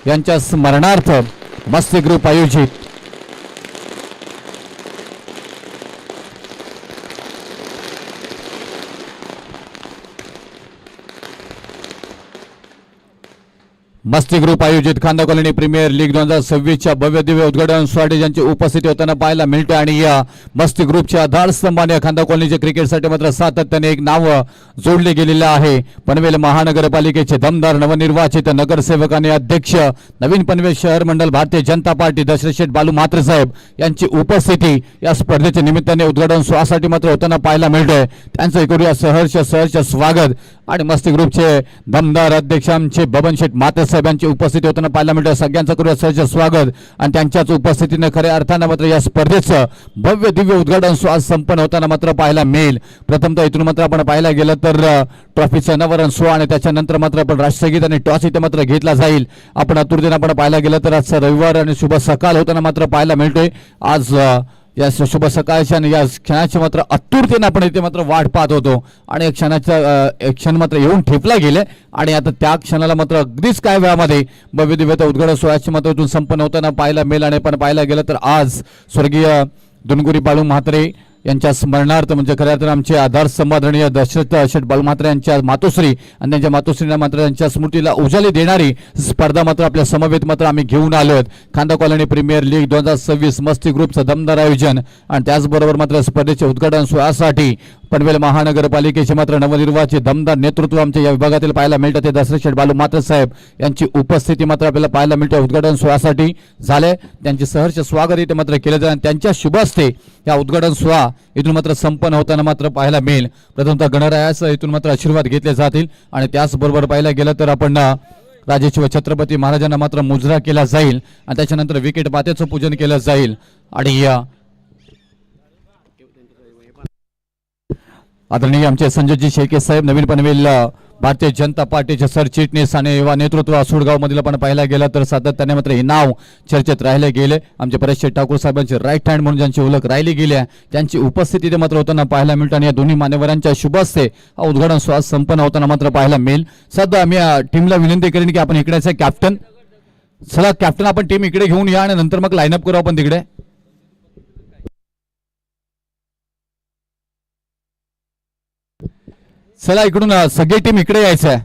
यांच्या स्मरणार्थ मस्ती ग्रुप आयोजित मस्ती ग्रुप आयोजित खांदा कॉलनी प्रीमियर लीग 2026च्या भव्य दिव्य उद्घाटन सोहळ्यात ज्यांची उपस्थिती होताना पाहायला मिळते आणि या मस्ती ग्रुपच्या आधारस्तंभाने खांदा कॉलनीच्या क्रिकेटसाठी मात्र सातत्याने एक नाव जोडले गेलेले आहे। पनवेल महानगरपालिकेचे दमदार नवनिर्वाचित नगरसेवक आणि अध्यक्ष नवीन पनवेल शहर मंडल भारतीय जनता पार्टी दशरथ शेठ बालू म्हात्रे साहेब यांची उपस्थिती या स्पर्धेच्या निमित्ताने उद्घाटन सोहळ्यासाठी मात्र होताना पाहायला मिळते। त्यांचं करूया सहर्ष स्वागत आणि मस्ती ग्रुपचे दमदार अध्यक्ष आमचे बबन शेठ म्हात्रे साहेबांची उपस्थिती होताना पाहायला मिळते। सगळ्यांचं करूया सहर्ष स्वागत आणि त्यांच्याच उपस्थितीने खऱ्या अर्थाने मात्र या स्पर्धेचं भव्य दिव्य उद्घाटन सोहळा संपन्न होताना मात्र पाहायला मिळेल। प्रथमतः इथून मात्र आपण पाहायला गेलं तर ट्रॉफीचं अनावरण सोहळा आणि त्याच्यानंतर मात्र आपण राष्ट्रगीत आणि टॉस इथे मात्र घेतला जाईल। आपण आतुरतेने आपण पाहायला गेलं तर आज रविवार आणि शुभ सकाळ होताना मात्र पाहायला मिळतोय। आज या शुभ सकाळच्या आणि या क्षणाची मात्र आतुरतेने आपण इथे मात्र वाट पाहत होतो आणि क्षण मात्र येऊन ठेपला गेले आणि आता त्या क्षणाला मात्र अगदीच काय वेळामध्ये भव्य दिव्य उद्घाटन सोहळ्याची मात्र इथून संपन्न होताना पाहायला मिळेल। आणि आपण पाहायला गेलं तर आज स्वर्गीय दुनगुरी बाळू म्हात्रे यांच्या स्मरणार्थ म्हणजे खऱ्या अर्थाने आमचे आधारस्तंभ आदरणीय दशरथ शेठ बालू म्हात्रे यांच्या मातोश्री आणि त्यांच्या मातोश्रींना मात्र त्यांच्या स्मृतीला उजाळी देणारी स्पर्धा मात्र आपल्या समवेत मात्र आम्ही घेऊन आलो आहोत। खांदा कॉलनी प्रीमियर लीग 2026 मस्ती ग्रुपचं दमदार आयोजन आणि त्याचबरोबर मात्र स्पर्धेचे उद्घाटन सोहळ्यासाठी पनवेल महानगरपालिकेचे मात्र नवनिर्वाचित दमदार नेतृत्व आमच्या या विभागातील पाहायला मिळतं ते दशरथ शेठ बालू म्हात्रे साहेब यांची उपस्थिती मात्र आपल्याला पाहायला मिळते। उद्घाटन सोहळ्यासाठी झाले त्यांचे सहर्ष स्वागत इथे मात्र केले जाईल आणि त्यांच्या शुभ हस्ते या उद्घाटन सोहळा इथून मात्र संपन्न होताना मात्र पाहायला मिळेल। प्रथमतः गणरायास इथून मात्र आशीर्वाद घेतले जातील आणि त्याचबरोबर पाहायला गेलं तर आपण राजेशिव छत्रपती महाराजांना मात्र मुजरा केला जाईल आणि त्याच्यानंतर विकेट मातेचं पूजन केलं जाईल आणि आदरणीय आमचे संजयजी शेळके साहेब नवीन पनवेल भारतीय जनता पार्टीचे सरचिटणीस आणि युवा नेतृत्व सुडगाव मधील आपण पाहायला गेलं तर सातत्याने मात्र हे नाव चर्चेत राहिले गेले। आमचे परेश ठाकूर साहेबांचे राईट हँड म्हणून ज्यांची ओळख राहिली गेली त्यांची उपस्थिती मात्र होताना पाहायला मिळते आणि या दोन्ही मान्यवरांच्या शुभ हस्ते हा उद्घाटन सोहळा संपन्न होताना मात्र पाहायला मिळेल। सध्या आम्ही टीमला विनंती करेन की आपण इकडेच कॅप्टन चला कॅप्टन आपण टीम इकडे घेऊन या आणि नंतर मग लाईनअप करू आपण तिकडे। चला इकडून सगळी टीम इकडे यायचं आहे।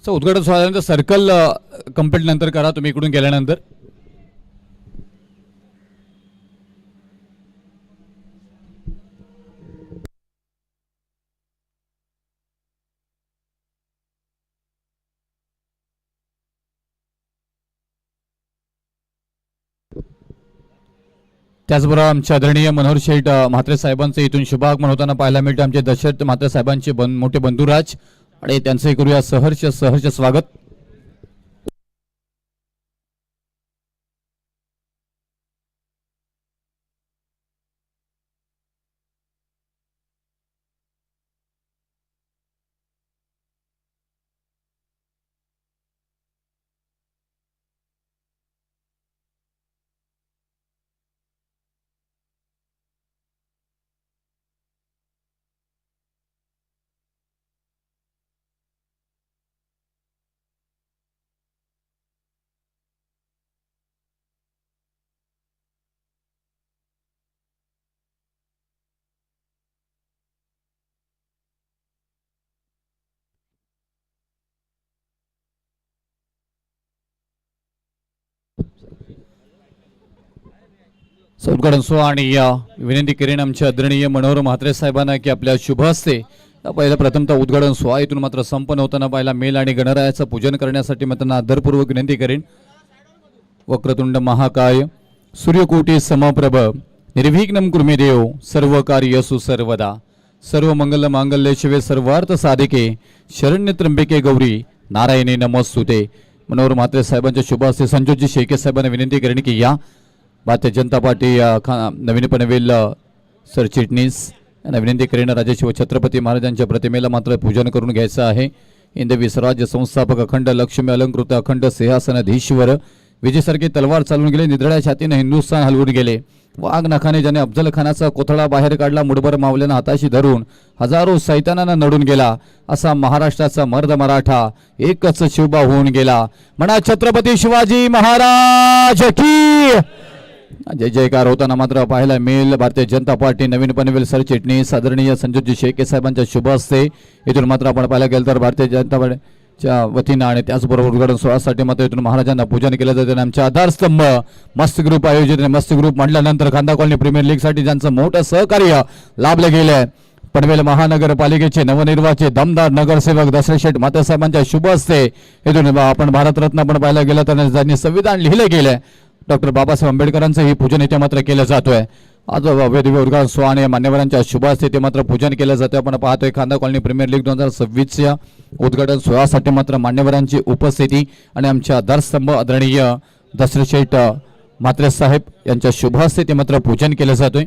उद्घाटन सोहळ्यानंतर सर्कल कंप्लीट नंतर करा तुम्ही इकडून गेल्यानंतर। त्याचबरोबर आमचे आदरणीय मनोहर शेठ म्हात्रे साहेबांचे इथून शुभागमन होताना पाहायला मिळते। आमचे दशरथ म्हात्रे साहेबांचे मोठे बंधुराज आणि त्यांचे करूया सहर्ष स्वागत। उद्घाटन सोहळा आणि या विनंती करीन आमच्या आदरणीय मनोहर म्हात्रे साहेबांना की आपल्या शुभ हस्ते पहिला प्रथमतः उद्घाटन सोहळा इथून मात्र संपन्न होताना पाहिला मेल आणि गणरायाचं पूजन करण्यासाठी मी त्यांना आदरपूर्वक विनंती करेन. वक्रतुंड महाकाय सूर्यकोटी समप्रभ निर्विघ्नं कुरु मे देव सर्व कार्यसु सर्वदा सर्व मंगल मांगल्ये शिवे सर्वार्थ साधिके शरण्य त्र्यंबके गौरी नारायणी नमोस्तुते. मनोहर म्हात्रे साहेबांच्या शुभ हस्ते संजोजी शेळके साहेबांना विनंती करेन की या भारतीय जनता पार्टी नवीन पनवेल सरचिटणीस यांना विनंती करेन राजे शिवछत्रपती महाराजांच्या प्रतिमेला मात्र पूजन करून घ्यायचं आहे. हिंदवी स्वराज्य संस्थापक अखंड लक्ष्मी अलंकृत अखंड सिंहासनाधीश्वर विजयसारखी तलवार चालून गेले. निधड्या छातीने हिंदुस्थान हलवून गेले. वाघ नखाने ज्याने अफजल खानाचा कोथळा बाहेर काढला मुठभर मावल्यानं हाताशी धरून हजारो सैतानांना नडून गेला असा महाराष्ट्राचा मर्द मराठा एकच शिवबा होऊन गेला. म्हणा छत्रपती शिवाजी महाराज की जय जयकार होताना मात्र पाहायला मिळेल. भारतीय जनता पार्टी नवीन पनवेल सरचिटणीस आदरणीय संजोजी शेळके साहेबांच्या शुभ हस्ते इथून मात्र आपण पाहायला गेलं तर भारतीय जनता पार्टीच्या वतीनं आणि त्याचबरोबर उद्घाटन सोहळ्यासाठी मात्र इथून महाराजांना पूजन केलं जाते. आमच्या आधारस्तंभ मस्त ग्रुप आयोजित मस्त ग्रुप म्हटल्यानंतर खांदा कॉलनी प्रीमियर लीग साठी ज्यांचं मोठं सहकार्य लाभलं गेलंय पनवेल महानगरपालिकेचे नवनिर्वाचित दमदार नगरसेवक दशरथ शेठ म्हात्रे साहेबांच्या शुभ हस्ते इथून आपण भारतरत्न पण पाहायला गेलं तर ज्यांनी संविधान लिहिलं गेलंय डॉक्टर बाबासाहेब आंबेडकरांचं ही पूजन इथे मात्र केलं जातोय. आज दिव्य उद्घाटन सोहळा आणि मान्यवरांच्या शुभ हस्ते ते मात्र पूजन केलं जातं. आपण पाहतोय खांदा कॉलनी प्रीमियर लीग 2026च्या उद्घाटन सोहळ्यासाठी मात्र मान्यवरांची उपस्थिती आणि आमच्या आधारस्तंभ आदरणीय दशरथ शेठ म्हात्रे साहेब यांच्या शुभ हस्ते ते मात्र पूजन केलं जातोय.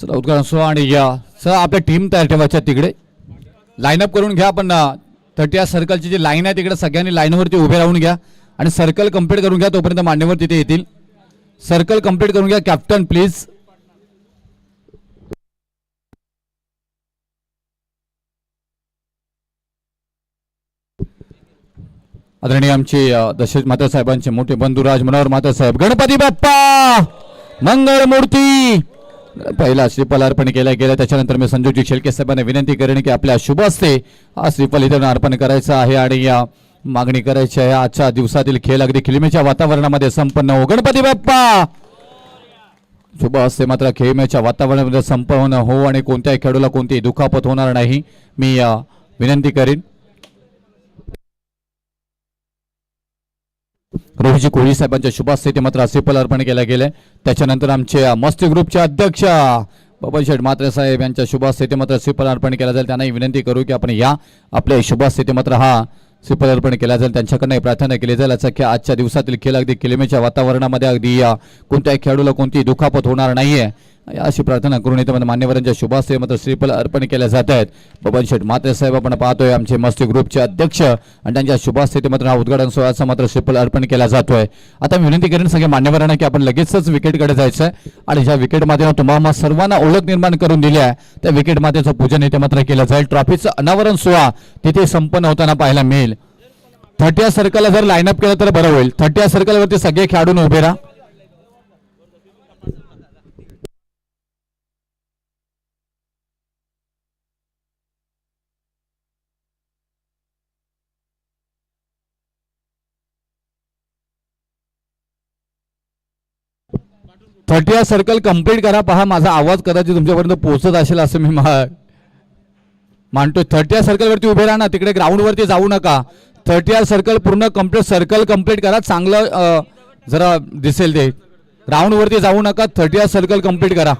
चला उद्घाटन सोहळा आणि या सर आपल्या टीम तयार ठेवायच्या तिकडे लाईनअप करून घ्या. पण 30 सर्कलची जी लाईन आहे तिकडे सगळ्यांनी लाईनवरती उभे राहून घ्या आणि सर्कल कंप्लीट करून घ्या. तोपर्यंत मान्यवर तिथे येतील. सर्कल कंप्लीट करून घ्या. Captain please. आदरणीय आमचे दशरथ म्हात्रे साहेबांचे मोठे बंधुराज मनोहर म्हात्रे साहेब गणपती बाप्पा मंगळ मूर्ती पहिला श्रीफल अर्पण केला गेला. त्याच्यानंतर मी संजोजी शेळके साहेबांना विनंती करेन की आपल्या शुभ हस्ते हा श्रीफल इथं अर्पण करायचा आहे आणि या मागणी करायची आहे. आजच्या दिवसातील खेळ अगदी खिलमेच्या वातावरणामध्ये संपन्न हो. गणपती बाप्पा शुभ हस्ते मात्र खेळमेच्या वातावरणामध्ये संपन्न हो आणि कोणत्याही खेळाडूला कोणतीही दुखापत होणार नाही मी विनंती करीन. रोहिजी कोहली साहेबांच्या शुभ हस्ते ते मात्र श्रीफल अर्पण केलं गेलंय. त्याच्यानंतर आमचे मस्ती ग्रुपचे अध्यक्ष बाबाजी शेठ म्हात्रे साहेब यांच्या शुभ हस्ते ते मात्र श्रीफल अर्पण केला जाईल. त्यांनाही विनंती करू की आपण या आपल्या शुभ हस्ते ते मात्र हा श्रीफल अर्पण केला जाईल. त्यांच्याकडनं प्रार्थना केली जाईल. आजच्या दिवसातील खेळ अगदी किलमेच्या वातावरणामध्ये अगदी कोणत्याही खेळाडूला कोणतीही दुखापत होणार नाहीये अशी प्रार्थना करून इथे मान्यवरांच्या शुभ हस्ते मात्र श्रीफल अर्पण केल्या जात आहेत. बाबाजी शेठ म्हात्रे साहेब आपण पाहतोय आमचे मस्ती ग्रुपचे अध्यक्ष आणि त्यांच्या शुभ हस्ते ते मात्र हा उद्घाटन सोहळ्याचा मात्र श्रीफल अर्पण केला जातोय. आता मी विनंती करेन सगळ्या मान्यवरांना की आपण लगेचच विकेटकडे जायचं आहे आणि ज्या विकेट मातेनं तुम्हाला सर्वांना ओळख निर्माण करून दिली आहे त्या विकेट मातेचं पूजन इथे मात्र केलं जाईल. ट्रॉफीचं अनावरण सोहळा तिथे संपन्न होताना पाहायला मिळेल. 30 सर्कलला जर लाईनअप केलं तर बरं होईल. 30 सर्कलवरती सगळे खेळाडू उभे राहा. थर्टी सर्कल कंप्लीट करा. पहा माझा आवाज कदाचित तुमच्यापर्यंत पोहोचत असेल असं मी मानतो. 30 सर्कल वरती उभे राहा ना. तिकडे ग्राउंड वरती जाऊ नका. 30 सर्कल पूर्ण कंप्लीट सर्कल कंप्लीट करा. चांगलं जरा दिसेल ते. ग्राउंड वरती जाऊ नका. 30 सर्कल कंप्लीट करा.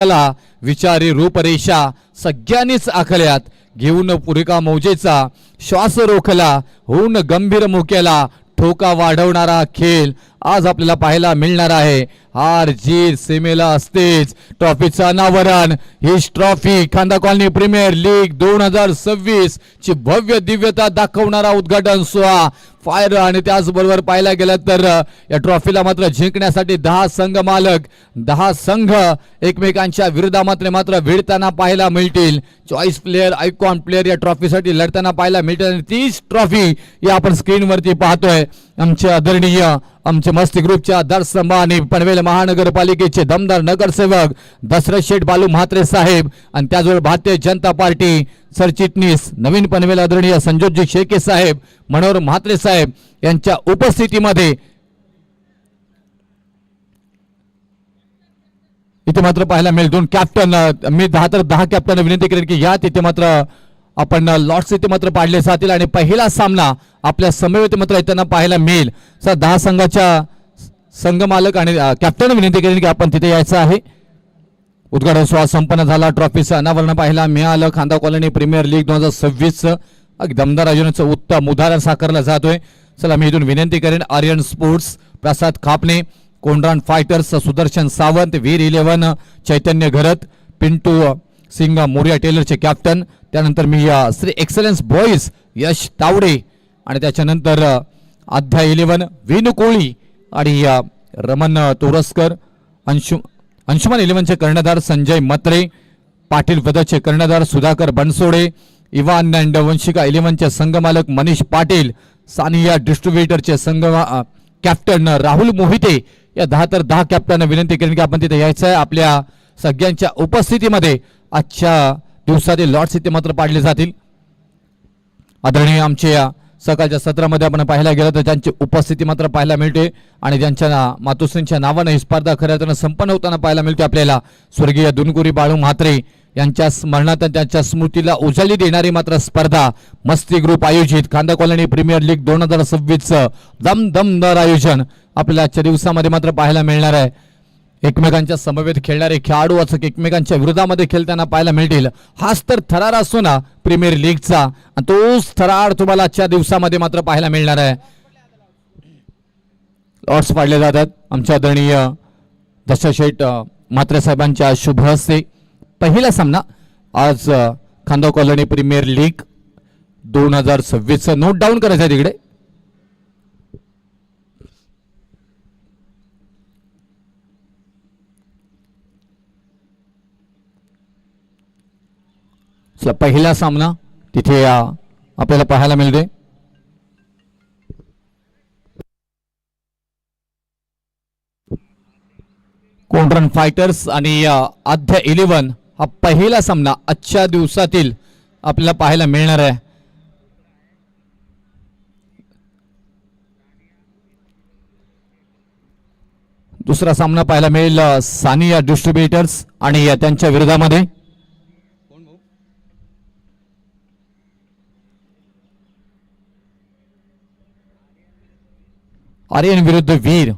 ला विचारी रूपरेषा सगळ्यांनीच आखल्यात, घेऊन पुरिका मौजेचा श्वास रोखला, होऊन गंभीर मुक्याला ठोका वाढवणारा खेळ आज आपल्याला पाहायला मिळणार आहे. हार जीत सीमेला असतेच, ट्रॉफीचं अनावरण, हीच ट्रॉफी खांदा कॉलनी प्रीमियर लीग 2026 ची भव्य दिव्यता दाखवणारा उद्घाटन सोहळा फायर. आणि त्याचबरोबर पाहायला गेलं तर या ट्रॉफीला मात्र जिंकण्यासाठी 10 संघ मालक 10 संघ एकमेकांच्या विरोधात मात्र भिडताना पाहायला मिळतील. चॉईस प्लेयर आयकॉन प्लेयर या ट्रॉफीसाठी लढताना पाहायला मिळतील. आणि तीच ट्रॉफी या आपण स्क्रीनवरती पाहतोय. आमचे आदरणीय आमचे मस्ती ग्रुपचे आधारस्तंभ आणि पनवेल महानगरपालिकेचे दमदार नगरसेवक दशरथ शेठ बालू म्हात्रे साहेब आणि त्याचबरोबर भारतीय जनता पार्टी सरचिटणीस नवीन पनवेल आदरणीय संजोजी शेळके साहेब, मनोहर म्हात्रे साहेब यांच्या उपस्थितीमध्ये इथे मात्र पाहायला मिळेल. 2 कॅप्टन मी 10 कॅप्टन विनंती करेन की या तिथे मात्र आपण लॉट्स इथे मात्र पाडले जातील आणि पहिला सामना आपल्या समवेत मात्र येताना पाहायला मिळेल. 10 संघाच्या संघ मालक आणि कॅप्टन विनंती करेन की आपण तिथे यायचं आहे. उद्घाटन सोहळा संपन्न झाला, ट्रॉफीचं अनावरण पाहायला मिळालं. खांदा कॉलनी प्रीमियर लीग 2026 दमदार आयोजनाचं उत्तम उदाहरण साकारलं जातोय. चला मी इथून विनंती करेन आर्यन स्पोर्ट्स प्रसाद खापणे, कोंढरान फायटर्स सुदर्शन सावंत, वीर 11 चैतन्य घरत, पिंटू सिंग मोरिया टेलरचे कॅप्टन, त्यानंतर मी श्री एक्सलन्स बॉईज यश तावडे आणि त्याच्यानंतर अध्याय 11 विनू कोळी आणि रमन तोरसकर, अंशुमन 11चे कर्णधार संजय मत्रे, पाटील पदाचे कर्णधार सुधाकर बनसोडे, इवान अँड वंशिका 11चे संघमालक मनीष पाटील, सानिया डिस्ट्रीब्युटरचे संघ कॅप्टन राहुल मोहिते. या 10 कॅप्टन विनंती करेन की आपण तिथे यायचं आहे. आपल्या सगळ्यांच्या उपस्थितीमध्ये आजच्या दिवसातील लॉट्स इथे मात्र पाडले जातील. आदरणीय आमचे सकाळच्या सत्रामध्ये आपण पाहायला गेलो तर त्यांची उपस्थिती मात्र पाहायला मिळते आणि ज्यांच्या मातोश्रींच्या नावाने ही स्पर्धा खऱ्या अर्थानं संपन्न होताना पाहायला मिळते. आपल्याला स्वर्गीय दुनकुरी बाळू म्हात्रे यांच्या स्मरणार्थ त्यांच्या स्मृतीला उजाळी देणारी मात्र स्पर्धा मस्ती ग्रुप आयोजित खांदा कॉलनी प्रीमियर लीग 2026 दमदार आयोजन आपल्याला आजच्या दिवसामध्ये मात्र पाहायला मिळणार आहे. एकमेकांच्या समवेत खेळणारे खेळाडू असं एकमेकांच्या विरोधामध्ये खेळताना पाहायला मिळतील. हाच तर थरार असतो ना प्रीमियर लीगचा, आणि तोच थरार तुम्हाला आजच्या दिवसामध्ये मात्र पाहायला मिळणार आहे. लॉट्स पाडले जातात आमच्या आदरणीय दशरथ शेठ म्हात्रे साहेबांच्या शुभ हस्ते. पहिला सामना आज Khanda colony premier league 2026 note down करायचं आहे तिकडे. पहिला सामना तिथे आपल्याला पाहायला मिळते. कोंढरान फायटर्स आणि आध्या 11 हा पहिला सामना आजच्या दिवसातील आपल्याला पाहायला मिळणार आहे. दुसरा सामना पाहायला मिळेल सानिया डिस्ट्रीब्युटर्स आणि त्यांच्या विरोधामध्ये आर्यन विरुद्ध वीर.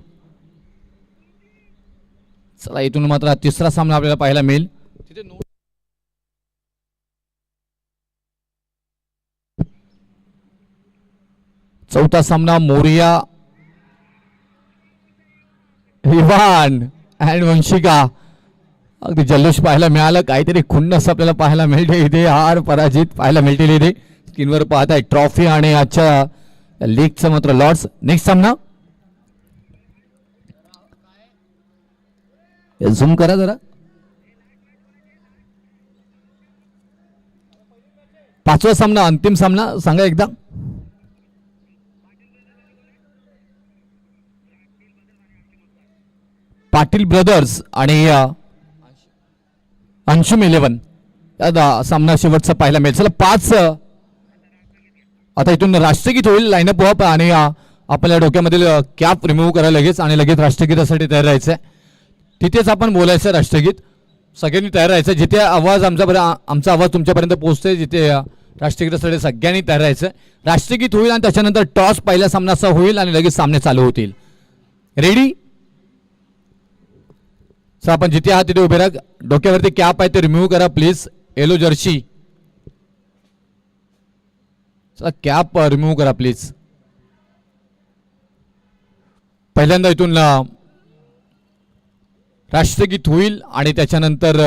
चला इथून मात्र तिसरा सामना आपल्याला पाहायला मिळेल. चौथा सामना मोरिया इवान अँड वंशिका. अगदी जल्लोष पाहायला मिळालं, काहीतरी खुन्नस आपल्याला पाहायला मिळते इथे. हार पराजित पाहायला मिळतील इथे. स्क्रीनवर पाहताय ट्रॉफी आणि आजच्या लीगचं मात्र लॉर्ड्स. नेक्स्ट सामना झूम करा जरा. 5वा सामना अंतिम सामना सांगा एकदा. पाटील ब्रदर्स आणि अंशुम 11 या सामना शेवटचा पाहायला मिळेल. चला 5 आता इथून राष्ट्रगीत होईल. लाईनअप अप आणि आपल्या डोक्यामधील कॅप रिमूव्ह करा लगेच आणि लगेच राष्ट्रगीतासाठी तयार राहायचं आहे. तिथेच आपण बोलायचं राष्ट्रगीत. सगळ्यांनी तयार राहायचं. जिथे आवाज आमचा आवाज तुमच्यापर्यंत पोहोचते जिथे राष्ट्रगीतासाठी सगळ्यांनी तयार राहायचं. राष्ट्रगीत होईल आणि त्याच्यानंतर टॉस पहिल्या सामन्याचा होईल आणि लगेच सामने चालू होतील. रेडी. सर आपण जिथे आहात तिथे उभे राहा. डोक्यावरती कॅप आहे ते रिमूव्ह करा please. Yellow Jersey cap remove करा प्लीज. पहिल्यांदा इथून राष्ट्रगीत होईल आणि त्याच्यानंतर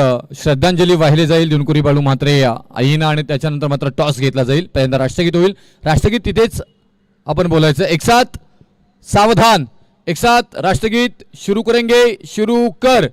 श्रद्धांजली वाहिली जाईल दिनकुरी बाळू म्हात्रे आईना आणि त्याच्यानंतर मात्र टॉस घेतला जाईल. पहिल्यांदा राष्ट्रगीत होईल. राष्ट्रगीत तिथेच आपण बोलायचं. एक साथ सावधान. एक साथ राष्ट्रगीत शुरू करेंगे. शुरू कर.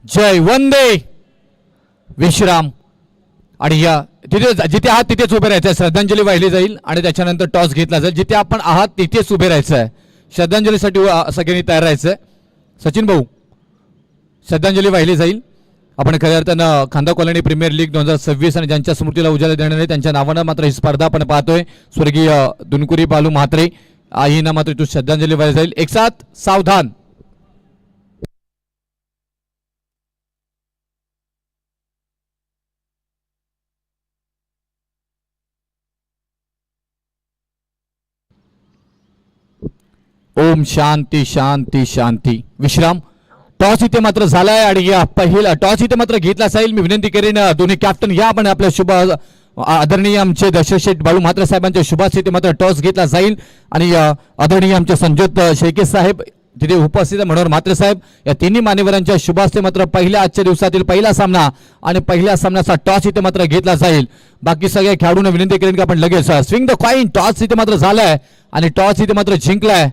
जय वंदे विश्राम. आणि या तिथे जिथे आहात तिथेच उभे राहायचं आहे. श्रद्धांजली वाहिली जाईल आणि त्याच्यानंतर टॉस घेतला जाईल. जिथे आपण आहात तिथेच उभे राहायचं आहे. श्रद्धांजलीसाठी सगळ्यांनी तयार राहायचं आहे. सचिन भाऊ श्रद्धांजली वाहिली जाईल. आपण खऱ्या अर्थानं खांदा कॉलनी प्रीमियर लीग 2026 आणि ज्यांच्या स्मृतीला उजाला देणार आहे त्यांच्या नावानं मात्र ही स्पर्धा आपण पाहतोय. स्वर्गीय दिनकुरी बाळू म्हात्रे आईना मात्र इथून श्रद्धांजली वाहिली जाईल. एक साथ सावधान. ओम शांती शांती शांती. विश्राम. टॉस इथे मात्र झालाय आणि या पहिला टॉस इथे मात्र घेतला जाईल. मी विनंती करेन दोन्ही कॅप्टन या आपण आपल्या शुभ आदरणीय आमचे दशरथ बाळू म्हात्रे साहेबांच्या शुभास इथे मात्र टॉस घेतला जाईल आणि आदरणीय आमचे संजोत शेळके साहेब तिथे उपस्थित मनोहर म्हात्रे साहेब या तिन्ही मान्यवरांच्या शुभास्ते मात्र पहिल्या आजच्या दिवसातील पहिला सामना आणि पहिल्या सामन्याचा टॉस इथे मात्र घेतला जाईल. बाकी सगळ्या खेळाडूंना विनंती करेन की आपण लगेच स्विंग द कॉइन. टॉस इथे मात्र झालाय आणि टॉस इथे मात्र जिंकलाय.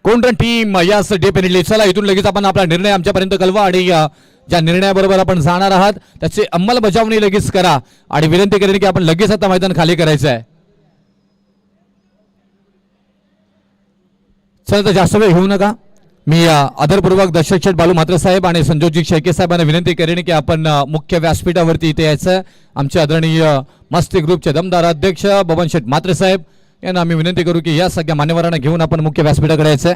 कोणतं टीम यस डेफिनेटली. चला इथून लगेच आपण आपला निर्णय आमच्यापर्यंत कळवा आणि ज्या निर्णयाबरोबर आपण जाणार आहात त्याची अंमलबजावणी लगेच करा आणि विनंती करेन की आपण लगेच आता मैदान खाली करायचं आहे. चला तर जास्त वेळ घेऊ नका. मी आदरपूर्वक दशरथ बाळू म्हात्रे साहेब आणि संजोजी शेळके साहेबांना विनंती करेन की आपण मुख्य व्यासपीठावरती इथे यायचं. आमचे आदरणीय मस्ती ग्रुपचे दमदार अध्यक्ष बबन शेठ म्हात्रे साहेब यांना आम्ही विनंती करू की या सगळ्या मान्यवरांना घेऊन आपण मुख्य व्यासपीठाकडे यायचं.